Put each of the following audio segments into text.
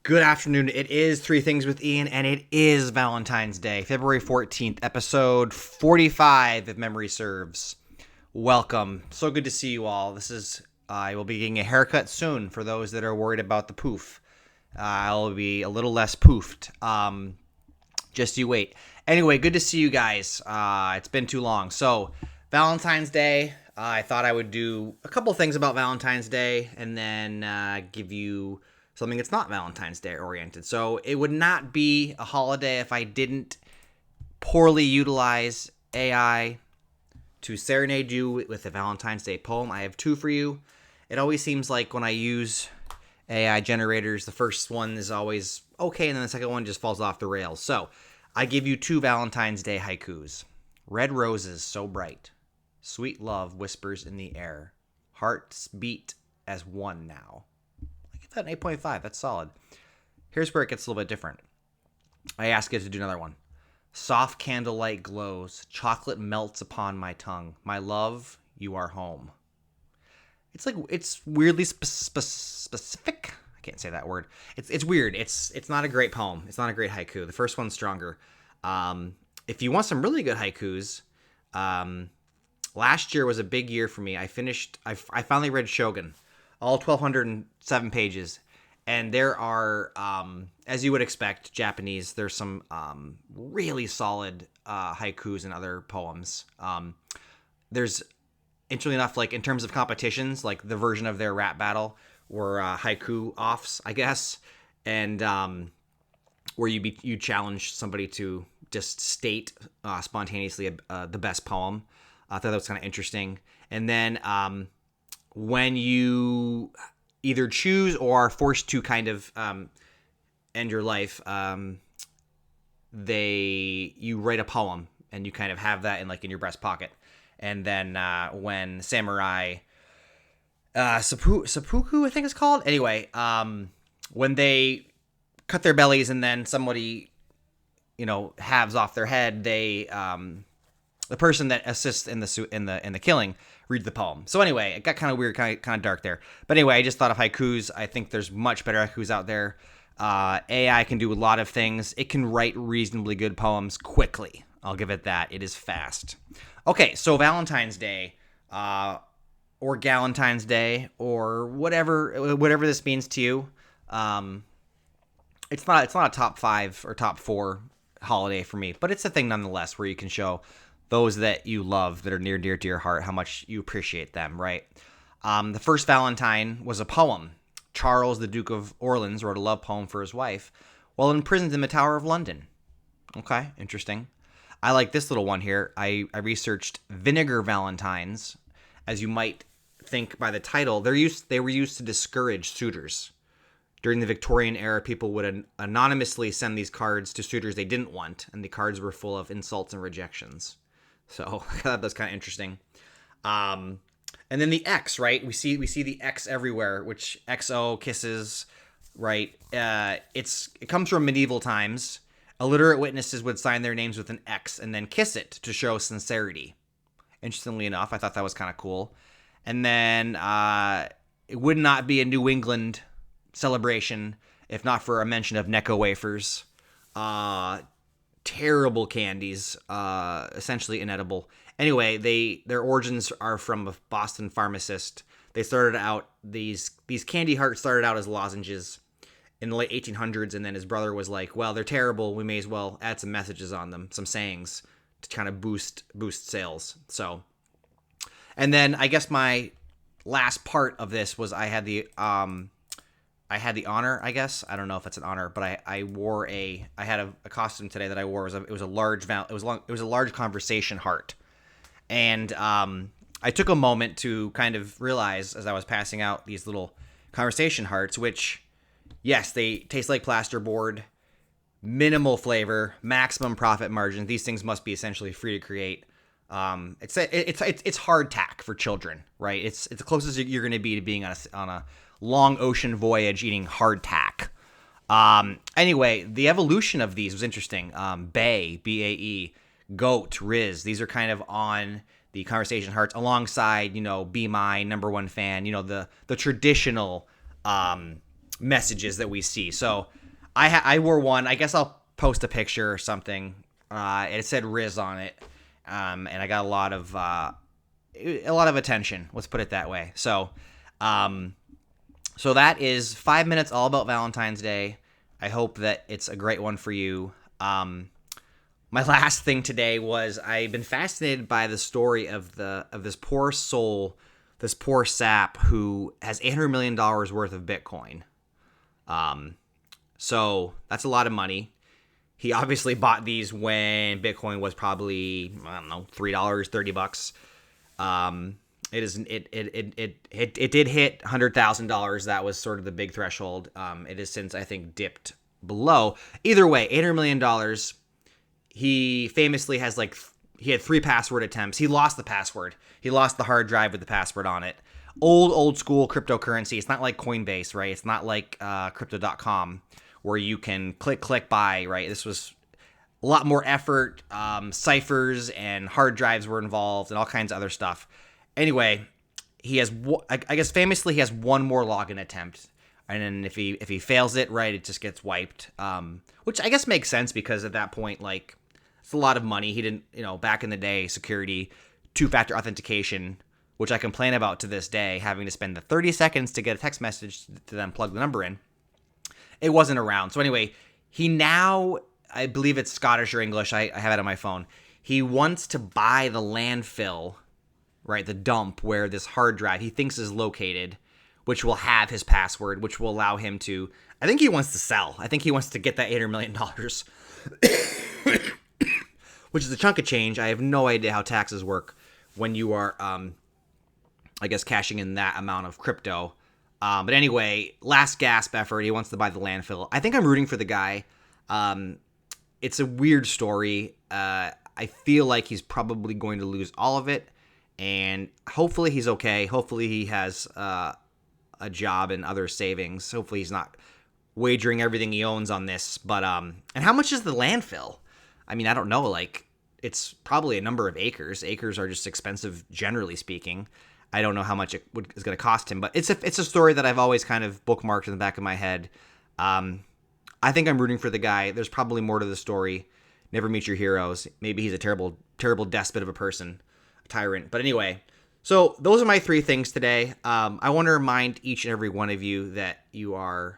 Good afternoon. It is Three Things with Ian, and it is Valentine's Day, February 14th, episode 45, if memory serves. Welcome. So good to see you all. I will be getting a haircut soon for those that are worried about the poof. I'll be a little less poofed. Just you wait. Anyway, good to see you guys. It's been too long. So, Valentine's Day, I thought I would do a couple things about Valentine's Day and then give you something that's not Valentine's Day oriented. So it would not be a holiday if I didn't poorly utilize AI to serenade you with a Valentine's Day poem. I have two for you. It always seems like when I use AI generators, the first one is always okay, and then the second one just falls off the rails. So I give you two Valentine's Day haikus. Red roses so bright, sweet love whispers in the air. Hearts beat as one now. That 8.5, that's solid. Here's where it gets a little bit different. I ask you to do another one. Soft candlelight glows, chocolate melts upon my tongue. My love, you are home. It's weirdly specific. I can't say that word. It's weird. It's not a great poem. It's not a great haiku. The first one's stronger. If you want some really good haikus, last year was a big year for me. I finally read Shogun. All 1,207 pages. And there are, as you would expect, Japanese, there's some really solid haikus and other poems. There's, interestingly enough, like in terms of competitions, like the version of their rap battle were haiku offs, I guess. And where you challenge somebody to just state spontaneously the best poem. I thought that was kind of interesting. And then when you either choose or are forced to kind of end your life, you write a poem and you kind of have that in your breast pocket. And then when samurai seppuku, I think it's called. Anyway, when they cut their bellies and then somebody halves off their head, they the person that assists in the killing read the poem. So anyway, it got kind of weird, kind of dark there. But anyway, I just thought of haikus. I think there's much better haikus out there. AI can do a lot of things. It can write reasonably good poems quickly. I'll give it that. It is fast. Okay, so Valentine's Day, or Galentine's Day, or whatever this means to you. It's not a top 5 or top 4 holiday for me, but it's a thing nonetheless where you can show those that you love, that are near dear to your heart, how much you appreciate them, right? The first Valentine was a poem. Charles, the Duke of Orleans, wrote a love poem for his wife while imprisoned in the Tower of London. Okay, interesting. I like this little one here. I researched vinegar valentines. As you might think by the title, they were used to discourage suitors. During the Victorian era, people would anonymously send these cards to suitors they didn't want, and the cards were full of insults and rejections. So I thought that's kind of interesting. And then the X, right? We see the X everywhere, which XO kisses, right? It comes from medieval times. Illiterate witnesses would sign their names with an X and then kiss it to show sincerity. Interestingly enough, I thought that was kind of cool. And then it would not be a New England celebration if not for a mention of Necco wafers. Terrible candies, essentially inedible. Anyway, their origins are from a Boston pharmacist. They started out, these candy hearts started out as lozenges in the late 1800s, and then his brother was like, well, they're terrible, we may as well add some messages on them, some sayings to kind of boost sales. So, and then I guess my last part of this was I had the honor, I guess. I don't know if it's an honor, but I had a costume today that I wore. It was a large conversation heart. And I took a moment to kind of realize as I was passing out these little conversation hearts, which, yes, they taste like plasterboard, minimal flavor, maximum profit margin. These things must be essentially free to create. It's hardtack for children, right? It's the closest you're going to be to being on a long ocean voyage eating hardtack. Anyway, the evolution of these was interesting. BAE, BAE, GOAT, RIZZ. These are kind of on the conversation hearts alongside, Be My, Number One Fan, the traditional messages that we see. So I wore one. I guess I'll post a picture or something. It said RIZZ on it, and I got a lot of attention. Let's put it that way. So, so that is 5 minutes all about Valentine's Day. I hope that it's a great one for you. My last thing today was I've been fascinated by the story of this poor soul, this poor sap who has $800 million worth of Bitcoin. So that's a lot of money. He obviously bought these when Bitcoin was probably, I don't know, $3, $30. It did hit $100,000. That was sort of the big threshold. It has since, I think, dipped below. Either way, $800 million. He famously has he had 3 password attempts. He lost the password. He lost the hard drive with the password on it. Old school cryptocurrency. It's not like Coinbase, right? It's not like crypto.com where you can click buy, right? This was a lot more effort. Ciphers and hard drives were involved and all kinds of other stuff. Anyway, he has, I guess famously, he has one more login attempt. And then if he fails it, right, it just gets wiped. Which I guess makes sense because at that point, it's a lot of money. He didn't, back in the day, security, 2-factor authentication, which I complain about to this day, having to spend the 30 seconds to get a text message to then plug the number in. It wasn't around. So anyway, he now, I believe it's Scottish or English, I have it on my phone. He wants to buy the landfill, right, the dump where this hard drive he thinks is located, which will have his password, which will allow him to, I think he wants to sell. I think he wants to get that $800 million, which is a chunk of change. I have no idea how taxes work when you are, I guess, cashing in that amount of crypto. But anyway, last gasp effort. He wants to buy the landfill. I think I'm rooting for the guy. It's a weird story. I feel like he's probably going to lose all of it. And hopefully he's okay. Hopefully he has a job and other savings. Hopefully he's not wagering everything he owns on this. But and how much is the landfill? I mean, I don't know. It's probably a number of acres. Acres are just expensive, generally speaking. I don't know how much it is going to cost him, but it's a story that I've always kind of bookmarked in the back of my head. I think I'm rooting for the guy. There's probably more to the story. Never meet your heroes. Maybe he's a terrible, terrible despot of a person, a tyrant. But anyway, so those are my 3 things today. I want to remind each and every one of you that you are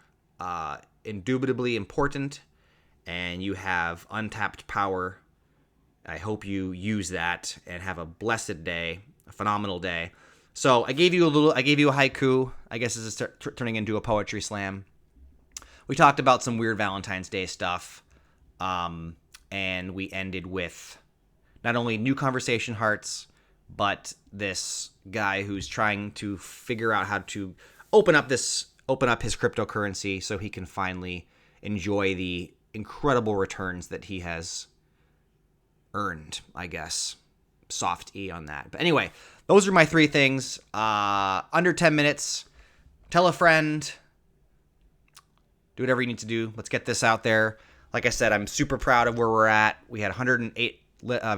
indubitably important and you have untapped power. I hope you use that and have a blessed day, a phenomenal day. So I gave you a haiku. I guess this is turning into a poetry slam. We talked about some weird Valentine's Day stuff. And we ended with not only new conversation hearts, but this guy who's trying to figure out how to open up his cryptocurrency so he can finally enjoy the incredible returns that he has earned, I guess. Soft E on that. But anyway, those are my 3 things. Under 10 minutes. Tell a friend. Do whatever you need to do. Let's get this out there. Like I said, I'm super proud of where we're at. We had 108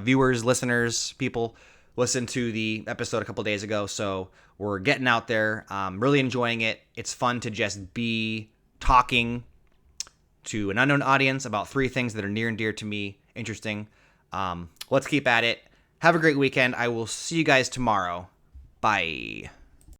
viewers, listeners, people listen to the episode a couple days ago. So we're getting out there. Really enjoying it. It's fun to just be talking to an unknown audience about 3 things that are near and dear to me. Interesting. Let's keep at it. Have a great weekend. I will see you guys tomorrow. Bye.